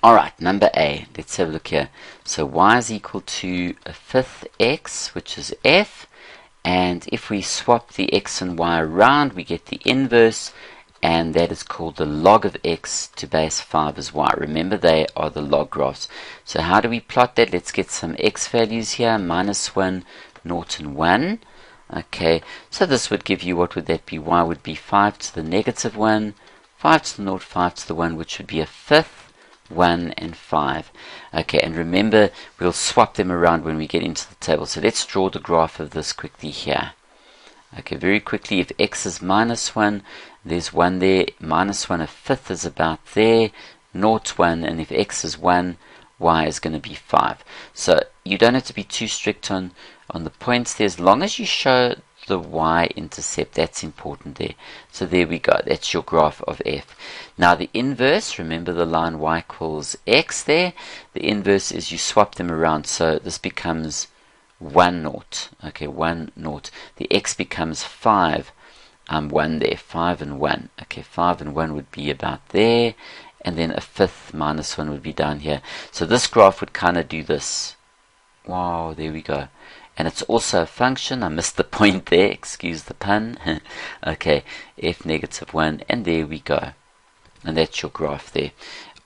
Alright, number A. Let's have a look here. So y is equal to a fifth x, which is f. And if we swap the x and y around, we get the inverse, and that is called the log of x to base 5 as y. Remember, they are the log graphs. So how do we plot that? Let's get some x values here, minus 1, 0, and 1. Okay, so this would give you, what would that be? Y would be 5 to the negative 1, 5 to the 0, 5 to the 1, which would be a fifth, 1 and 5. Okay, and remember, we'll swap them around when we get into the table. So let's draw the graph of this quickly here. Okay, very quickly, if x is minus 1, there's 1 there, minus 1, a fifth is about there, 0, 1, and if x is 1, y is going to be 5. So you don't have to be too strict on the points there, as long as you show the y-intercept. That's important there. So there we go. That's your graph of f. Now the inverse, remember the line y equals x there. The inverse is you swap them around. So this becomes 1, 0. Okay, 1, 0. The x becomes 5, 1 there. 5 and 1. Okay, 5 and 1 would be about there. And then a fifth minus 1 would be down here. So this graph would kind of do this. Wow, there we go. And it's also a function. I missed the point there. Excuse the pun. Okay, f negative 1. And there we go. And that's your graph there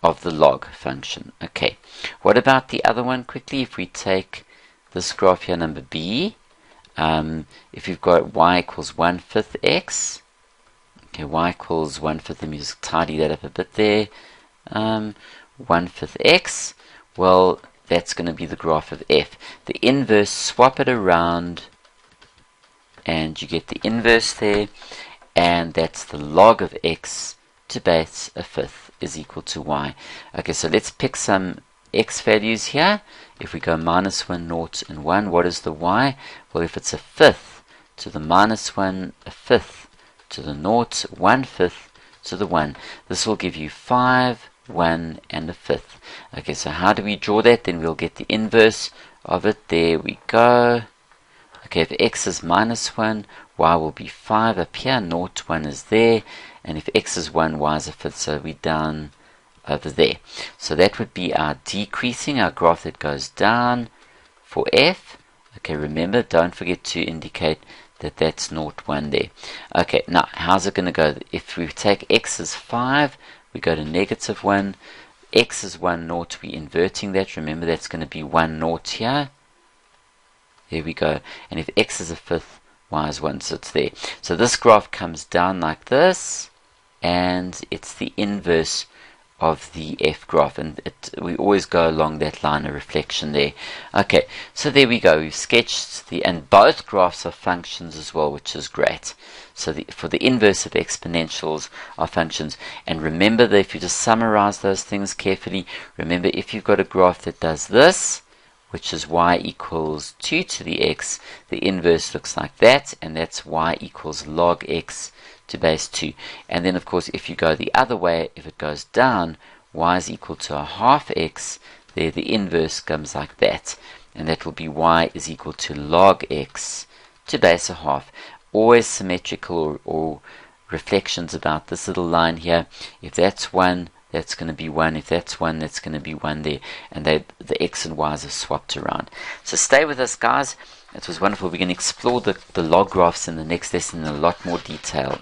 of the log function. Okay, what about the other one quickly? If we take this graph here, number B, if you've got y equals 1/5 x, okay, y equals 1/5, let me just tidy that up a bit there, 1/5 x, well, that's going to be the graph of f. The inverse, swap it around, and you get the inverse there, and that's the log of x to base a fifth is equal to y. Okay, so let's pick some x values here. If we go minus 1, 0, and 1, what is the y? Well, if it's a fifth to the minus 1, a fifth to the 0, 1/5 to the 1, this will give you 5, 1, and a fifth. Okay, so how do we draw that? Then we'll get the inverse of it. There we go. Okay, if x is minus 1, y will be 5 up here, 0, 1 is there, and if x is 1, y is a fifth, so we're down over there. So that would be our decreasing, our graph that goes down for f. Okay, remember, don't forget to indicate that that's 0, 1 there. Okay, now, how's it going to go? If we take x as 5, we go to negative 1. X is 1, 0, we're inverting that. Remember, that's going to be 1, 0 here. There we go. And if x is a fifth, y is 1, so it's there. So this graph comes down like this, and it's the inverse of the f graph, and we always go along that line of reflection there. Okay, so there we go. We've sketched and both graphs are functions as well, which is great. So for the inverse of exponentials are functions. And remember that if you just summarize those things carefully, remember if you've got a graph that does this, which is y equals 2 to the x, the inverse looks like that, and that's y equals log x to base 2. And then, of course, if you go the other way, if it goes down, y is equal to a half x, there the inverse comes like that. And that will be y is equal to log x to base a half. Always symmetrical or reflections about this little line here. If that's 1, that's going to be 1. If that's 1, that's going to be 1 there. And the x and y's are swapped around. So stay with us, guys. It was wonderful. We're going to explore the log graphs in the next lesson in a lot more detail.